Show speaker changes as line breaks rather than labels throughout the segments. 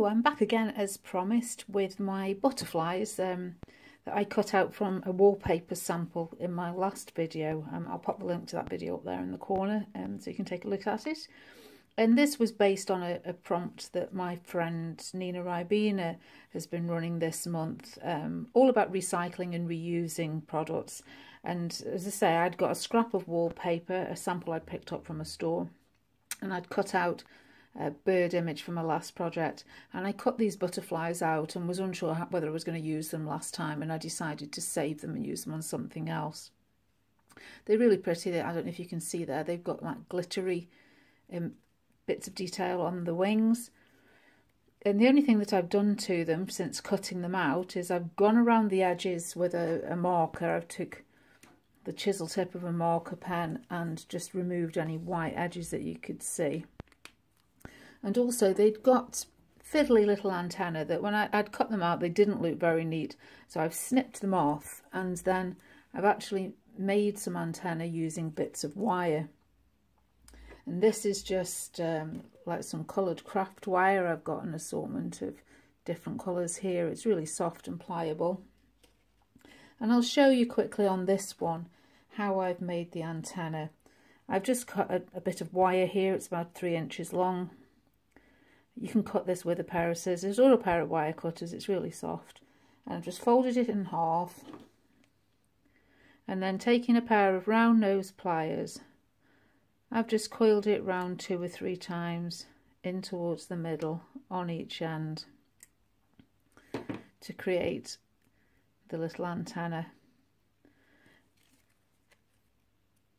I'm back again as promised with my butterflies that I cut out from a wallpaper sample in my last video. I'll pop the link to that video up there in the corner so you can take a look at it. And this was based on a prompt that my friend Nina Ribena has been running this month, all about recycling and reusing products. And as I say, I'd got a scrap of wallpaper, a sample I'd picked up from a store, and I'd cut out a bird image from my last project, and I cut these butterflies out and was unsure whether I was going to use them last time, and I decided to save them and use them on something else. They're really pretty. I don't know if you can see there, they've got like glittery bits of detail on the wings, and the only thing that I've done to them since cutting them out is I've gone around the edges with a marker. I took the chisel tip of a marker pen and just removed any white edges that you could see. And also they'd got fiddly little antennae that when I'd cut them out, they didn't look very neat. So I've snipped them off, and then I've actually made some antennae using bits of wire. And this is just like some coloured craft wire. I've got an assortment of different colours here. It's really soft and pliable. And I'll show you quickly on this one how I've made the antenna. I've just cut a bit of wire here. It's about 3 inches long. You can cut this with a pair of scissors or a pair of wire cutters. It's really soft. And I've just folded it in half, and then taking a pair of round nose pliers, I've just coiled it round 2 or 3 times in towards the middle on each end to create the little antenna.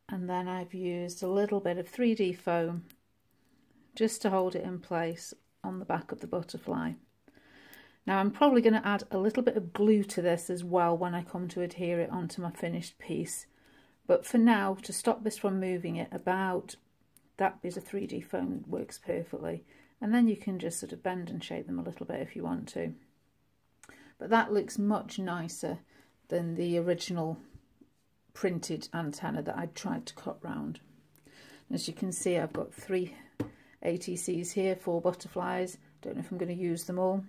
And then I've used a little bit of 3D foam just to hold it in place on the back of the butterfly. Now I'm probably going to add a little bit of glue to this as well when I come to adhere it onto my finished piece. But for now, to stop this from moving it about, that bit of 3D foam works perfectly. And then you can just sort of bend and shape them a little bit if you want to. But that looks much nicer than the original printed antenna that I tried to cut round. As you can see, I've got 3 ATCs here, 4 butterflies. Don't know if I'm going to use them all.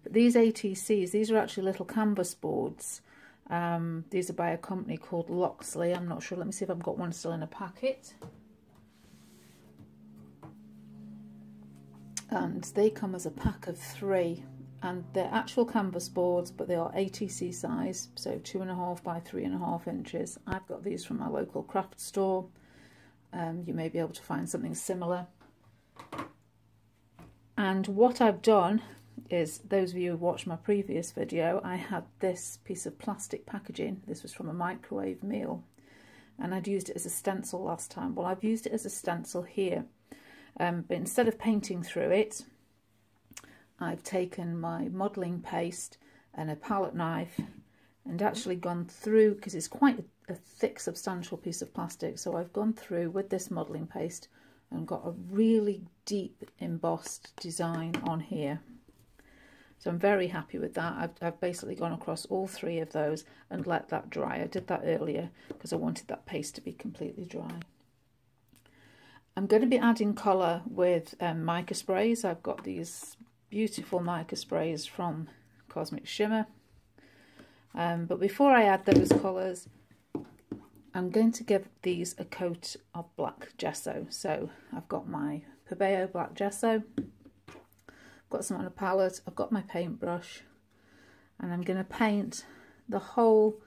But these ATCs, these are actually little canvas boards. These are by a company called Loxley. I'm not sure. Let me see if I've got one still in a packet. And they come as a pack of 3. And they're actual canvas boards, but they are ATC size, so 2.5 by 3.5 inches. I've got these from my local craft store. You may be able to find something similar. And what I've done is, those of you who watched my previous video, I had this piece of plastic packaging. This was from a microwave meal, and I'd used it as a stencil last time. Well, I've used it as a stencil here, but instead of painting through it, I've taken my modelling paste and a palette knife and actually gone through, because it's quite a thick, substantial piece of plastic, so I've gone through with this modelling paste and got a really deep embossed design on here. So I'm very happy with that. I've basically gone across all 3 of those and let that dry. I did that earlier because I wanted that paste to be completely dry. I'm going to be adding colour with mica sprays. I've got these beautiful mica sprays from Cosmic Shimmer. But before I add those colours, I'm going to give these a coat of black gesso. So I've got my Pebeo black gesso, got some on a palette, I've got my paintbrush, and I'm going to paint the whole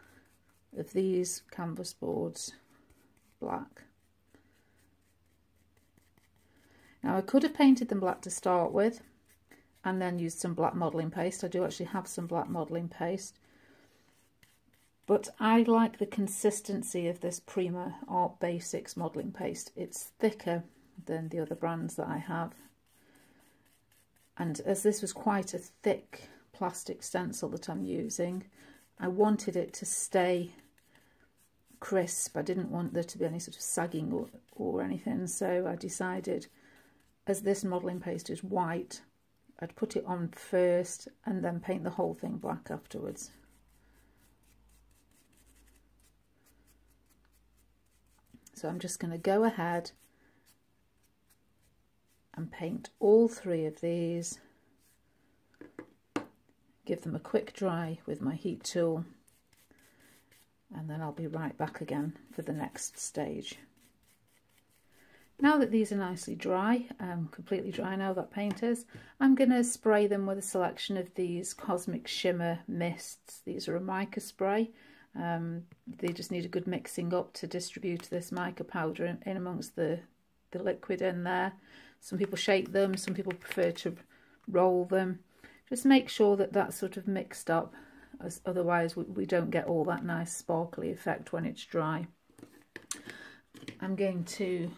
of these canvas boards black. Now I could have painted them black to start with and then used some black modelling paste. I do actually have some black modelling paste, but I like the consistency of this Prima Art Basics modelling paste. It's thicker than the other brands that I have. And as this was quite a thick plastic stencil that I'm using, I wanted it to stay crisp. I didn't want there to be any sort of sagging or anything. So I decided, as this modelling paste is white, I'd put it on first and then paint the whole thing black afterwards. So I'm just going to go ahead and paint all 3 of these give them a quick dry with my heat tool, and then I'll be right back again for the next stage. Now that these are nicely dry, completely dry now that paint is, I'm going to spray them with a selection of these Cosmic Shimmer mists. These are a mica spray. They just need a good mixing up to distribute this mica powder in amongst the liquid in there. Some people shake them, some people prefer to roll them. Just make sure that that's sort of mixed up, as otherwise we don't get all that nice sparkly effect when it's dry. I'm going to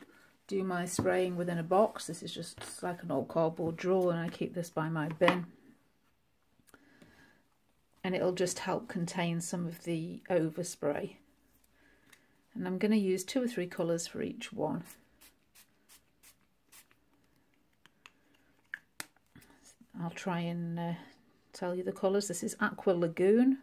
do my spraying within a box. This is just like an old cardboard drawer, and I keep this by my bin. And it'll just help contain some of the overspray. And I'm going to use 2 or 3 colours for each one. I'll try and tell you the colours. This is Aqua Lagoon.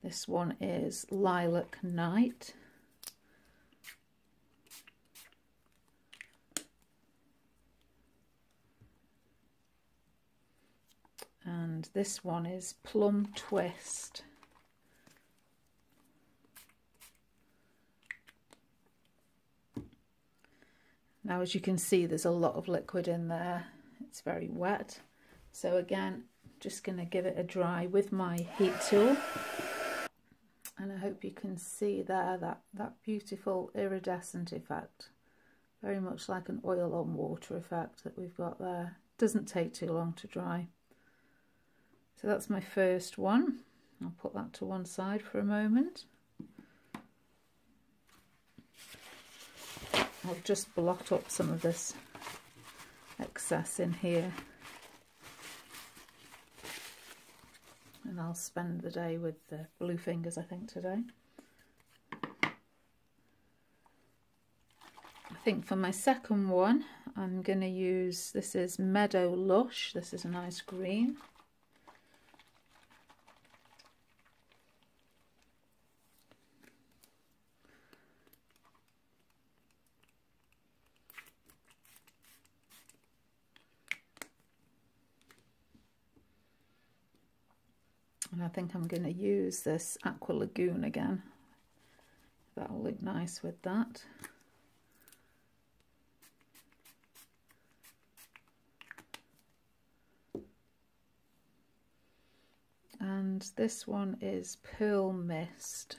This one is Lilac Night. And this one is Plum Twist. Now, as you can see, there's a lot of liquid in there. It's very wet. So again, just going to give it a dry with my heat tool. And I hope you can see there that beautiful iridescent effect. Very much like an oil on water effect that we've got there. Doesn't take too long to dry. So that's my first one. I'll put that to one side for a moment. I've just blocked up some of this excess in here. And I'll spend the day with the blue fingers, I think, today. I think for my second one, I'm going to use, this is Meadow Lush. This is a nice green. And I think I'm going to use this Aqua Lagoon again. That'll look nice with that. And this one is Pearl Mist.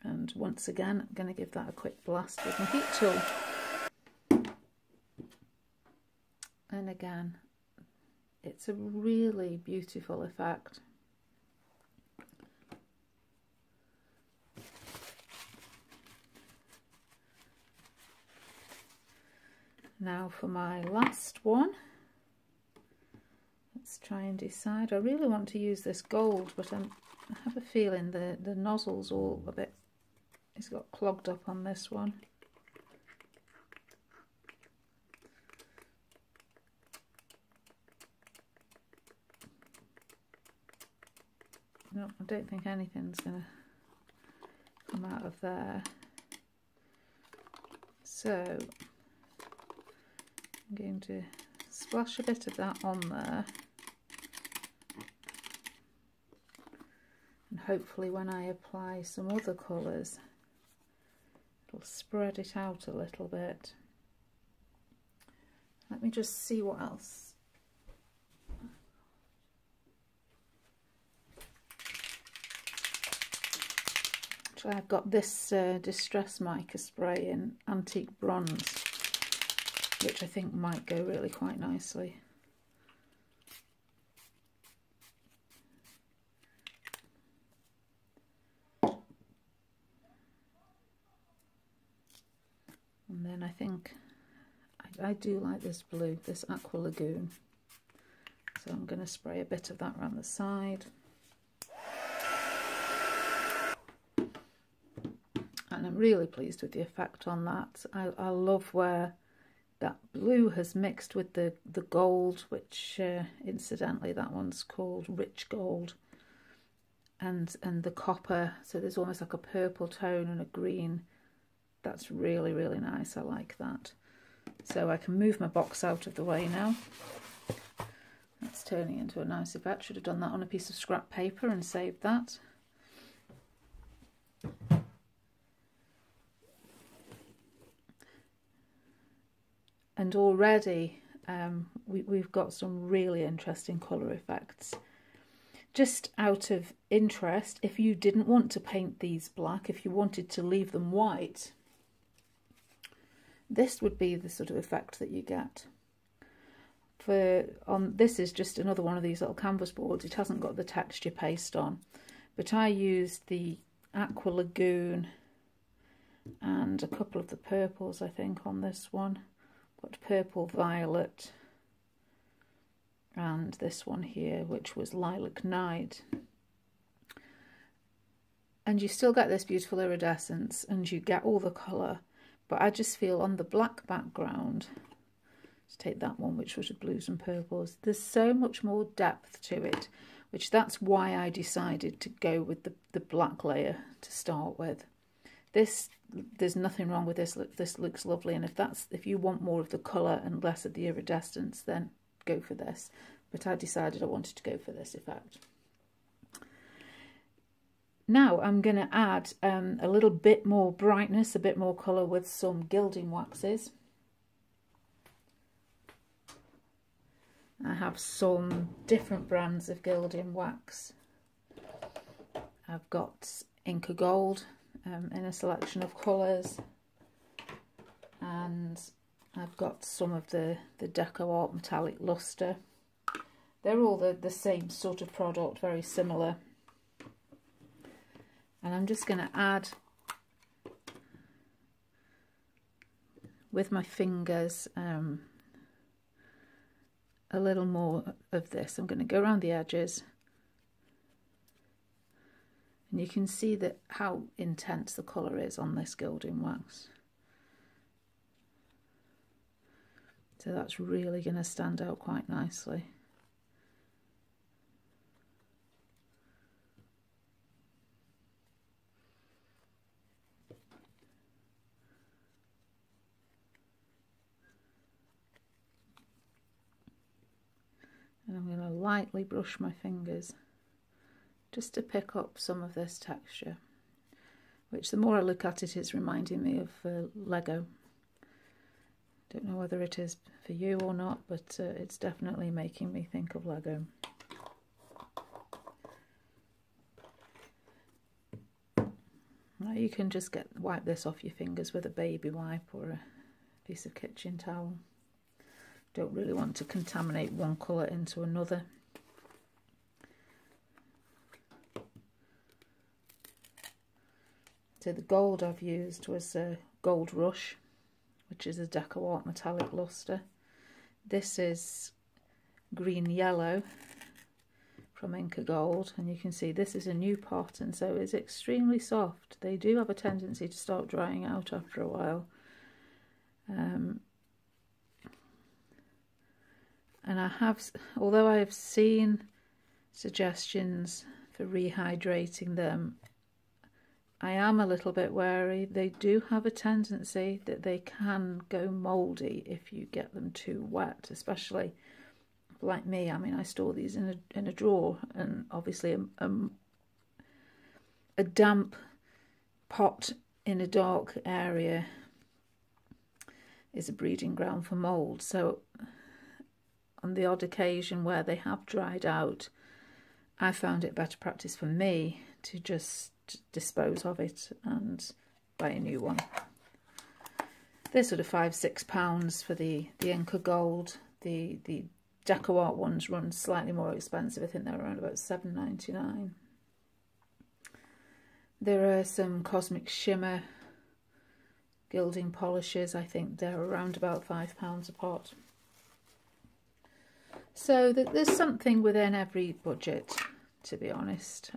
And once again, I'm going to give that a quick blast with my heat tool. And again, it's a really beautiful effect. Now for my last one. Let's try and decide. I really want to use this gold, but I have a feeling the nozzle's all a bit, it's got clogged up on this one. No, I don't think anything's going to come out of there. So I'm going to splash a bit of that on there. And hopefully when I apply some other colours, it'll spread it out a little bit. Let me just see what else. Actually, I've got this Distress Mica spray in Antique Bronze, which I think might go really quite nicely. And then I think I do like this blue, this Aqua Lagoon. So I'm going to spray a bit of that around the side. And I'm really pleased with the effect on that. I love where that blue has mixed with the gold, which incidentally that one's called Rich Gold. and the copper, so there's almost like a purple tone and a green. That's really, really nice. I like that. So I can move my box out of the way now. That's turning into a nice effect. Should have done that on a piece of scrap paper and saved that. And already we've got some really interesting colour effects. Just out of interest, if you didn't want to paint these black, if you wanted to leave them white, this would be the sort of effect that you get. This is just another one of these little canvas boards. It hasn't got the texture paste on, but I used the Aqua Lagoon and a couple of the purples, I think, on this one. Got purple violet and this one here, which was Lilac Night. And you still get this beautiful iridescence and you get all the colour, but I just feel on the black background, let's take that one, which was blues and purples, there's so much more depth to it, which that's why I decided to go with the black layer to start with. There's nothing wrong with this. This looks lovely, and if you want more of the colour and less of the iridescence, then go for this. But I decided I wanted to go for this effect. Now I'm going to add a little bit more brightness, a bit more colour with some gilding waxes. I have some different brands of gilding wax. I've got Inca Gold in a selection of colours, and I've got some of the Deco Art Metallic Luster. They're all the same sort of product, very similar. And I'm just going to add, with my fingers, a little more of this. I'm going to go around the edges, and you can see that how intense the colour is on this gilding wax. So that's really going to stand out quite nicely. And I'm going to lightly brush my fingers just to pick up some of this texture, which the more I look at it is reminding me of Lego. Don't know whether it is for you or not, but it's definitely making me think of Lego. Now you can just wipe this off your fingers with a baby wipe or a piece of kitchen towel. Don't really want to contaminate one colour into another. So the gold I've used was Gold Rush, which is a Deco Art Metallic Luster. This is Green Yellow from Inca Gold, and you can see this is a new pot, and so it's extremely soft. They do have a tendency to start drying out after a while. And although I have seen suggestions for rehydrating them, I am a little bit wary. They do have a tendency that they can go mouldy if you get them too wet, especially like me. I mean, I store these in a drawer, and obviously a damp pot in a dark area is a breeding ground for mould. So on the odd occasion where they have dried out, I found it better practice for me to just dispose of it and buy a new one. They're sort of £5–6 for the Inca Gold. The Deco Art ones run slightly more expensive. I think they're around about £7.99. There are some Cosmic Shimmer gilding polishes. I think they're around about £5 a pot. So there's something within every budget, to be honest.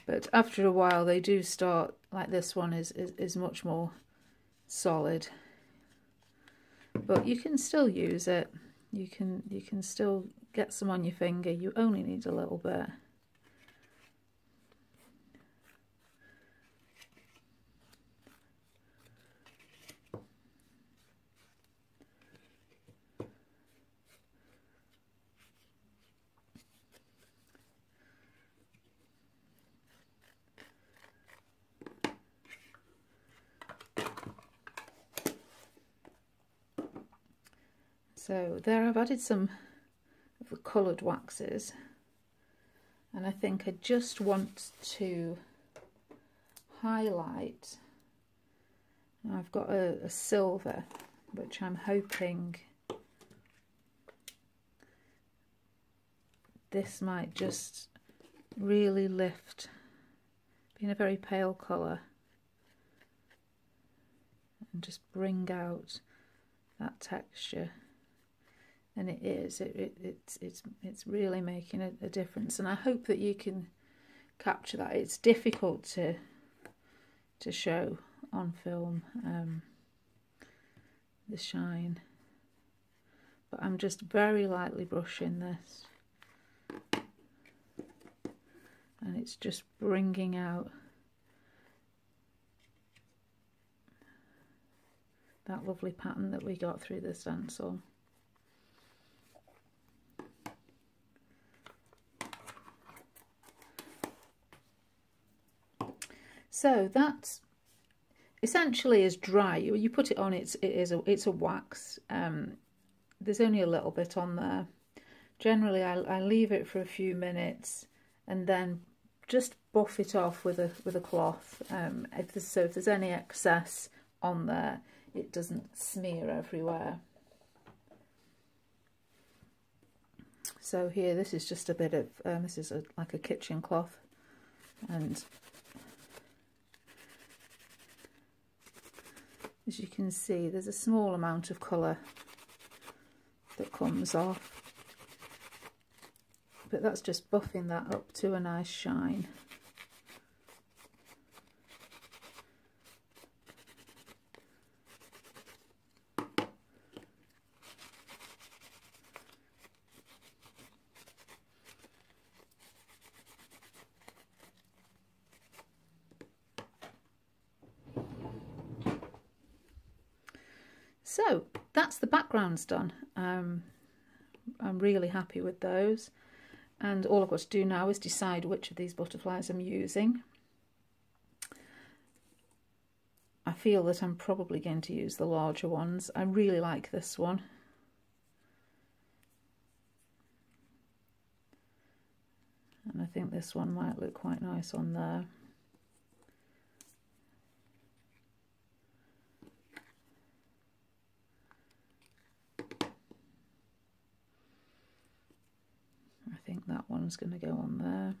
But after a while they do start, like this one is much more solid. But you can still use it. You can still get some on your finger. You only need a little bit. So there I've added some of the coloured waxes, and I think I just want to highlight. Now I've got a silver, which I'm hoping this might just really lift, being a very pale colour, and just bring out that texture. And it is, it's really making a difference, and I hope that you can capture that. It's difficult to show on film, the shine, but I'm just very lightly brushing this, and it's just bringing out that lovely pattern that we got through the stencil. So that essentially is dry. You put it on, it's a wax. There's only a little bit on there. Generally, I leave it for a few minutes and then just buff it off with a cloth. If there's any excess on there, it doesn't smear everywhere. So here, this is just a bit of this is like a kitchen cloth, and as you can see, there's a small amount of colour that comes off, but that's just buffing that up to a nice shine. So that's the backgrounds done. I'm really happy with those, and all I've got to do now is decide which of these butterflies I'm using. I feel that I'm probably going to use the larger ones. I really like this one. And I think this one might look quite nice on there. I think that one's going to go on there.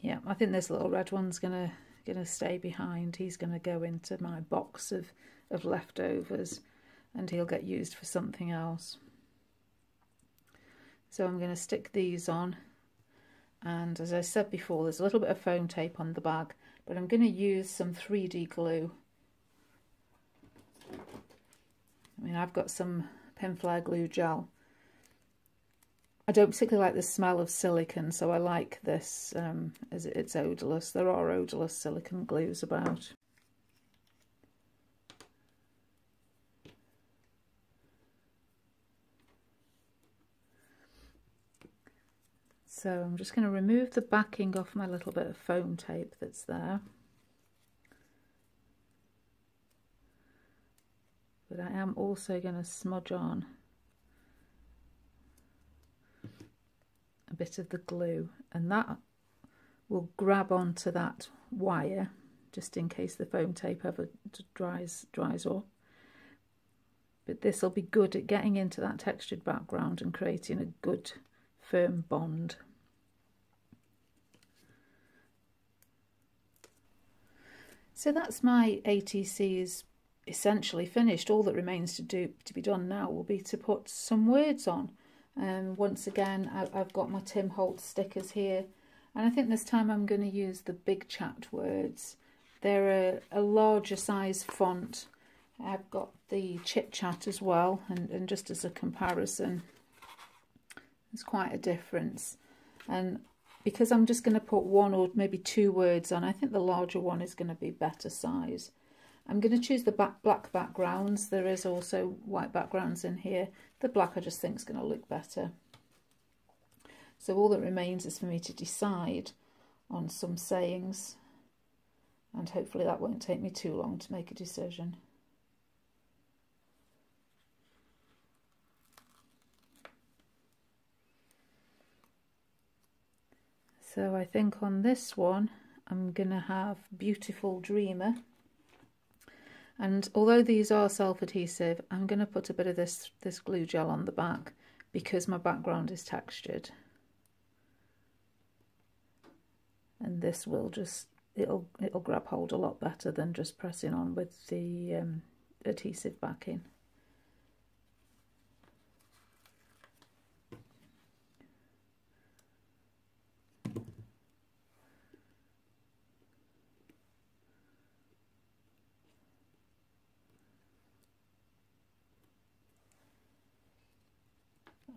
Yeah, I think this little red one's gonna stay behind. He's gonna go into my box of leftovers, and he'll get used for something else. So I'm gonna stick these on. And as I said before, there's a little bit of foam tape on the bag, but I'm going to use some 3D glue. I mean, I've got some Pinflair glue gel. I don't particularly like the smell of silicone, so I like this as it's odourless. There are odourless silicone glues about. So I'm just going to remove the backing off my little bit of foam tape that's there. But I am also going to smudge on a bit of the glue, and that will grab onto that wire just in case the foam tape ever dries off. But this will be good at getting into that textured background and creating a good firm bond. So that's my ATCs essentially finished. All that remains to be done now will be to put some words on. Once again, I've got my Tim Holtz stickers here, and I think this time I'm going to use the big chat words. They're a larger size font. I've got the Chit Chat as well, and just as a comparison, there's quite a difference. And because I'm just going to put one or maybe two words on, I think the larger one is going to be better size. I'm going to choose the black backgrounds. There is also white backgrounds in here. The black I just think is going to look better. So all that remains is for me to decide on some sayings, and hopefully that won't take me too long to make a decision. So I think on this one I'm going to have Beautiful Dreamer, and although these are self-adhesive, I'm going to put a bit of this glue gel on the back because my background is textured, and this will just it'll grab hold a lot better than just pressing on with the adhesive backing.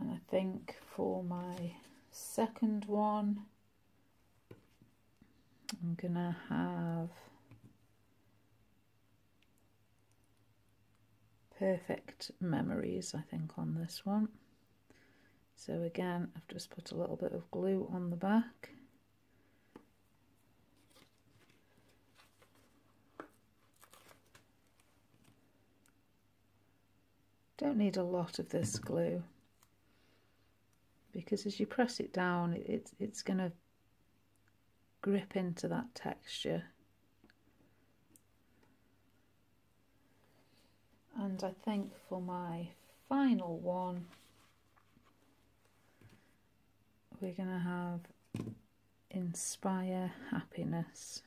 And I think for my second one, I'm gonna have Perfect Memories, I think, on this one. So again, I've just put a little bit of glue on the back. Don't need a lot of this glue, because as you press it down, it's going to grip into that texture. And I think for my final one, we're going to have Inspire Happiness.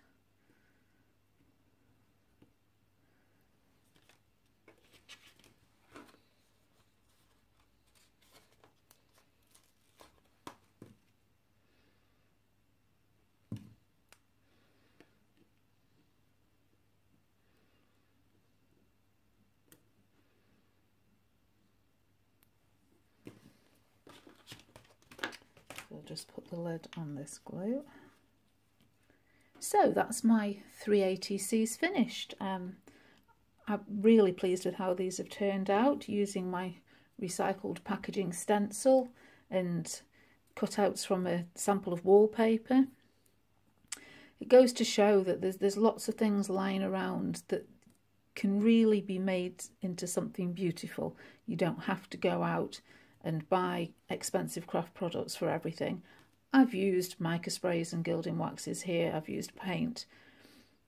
I'll just put the lid on this glue. So that's my 3 ATCs finished. I'm really pleased with how these have turned out, using my recycled packaging stencil and cutouts from a sample of wallpaper. It goes to show that there's lots of things lying around that can really be made into something beautiful. You don't have to go out and buy expensive craft products for everything. I've used mica sprays and gilding waxes here, I've used paint,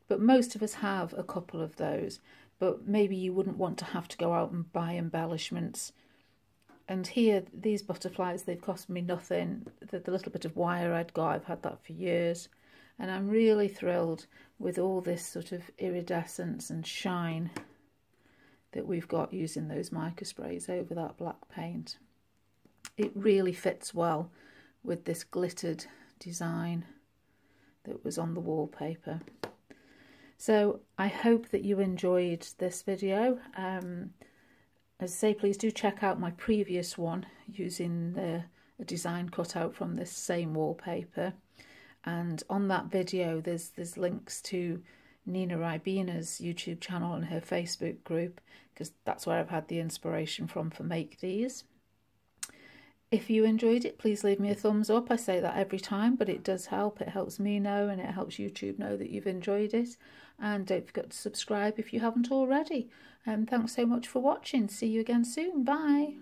but most of us have a couple of those, but maybe you wouldn't want to have to go out and buy embellishments. And here, these butterflies, they've cost me nothing. The little bit of wire I'd got, I've had that for years, and I'm really thrilled with all this sort of iridescence and shine that we've got using those mica sprays over that black paint. It really fits well with this glittered design that was on the wallpaper. So I hope that you enjoyed this video. As I say, please do check out my previous one using a design cutout from this same wallpaper. And on that video there's links to Nina Ribina's YouTube channel and her Facebook group, because that's where I've had the inspiration from for Make These. If you enjoyed it, please leave me a thumbs up. I say that every time, but it does help. It helps me know, and it helps YouTube know that you've enjoyed it. And don't forget to subscribe if you haven't already. Thanks so much for watching. See you again soon. Bye.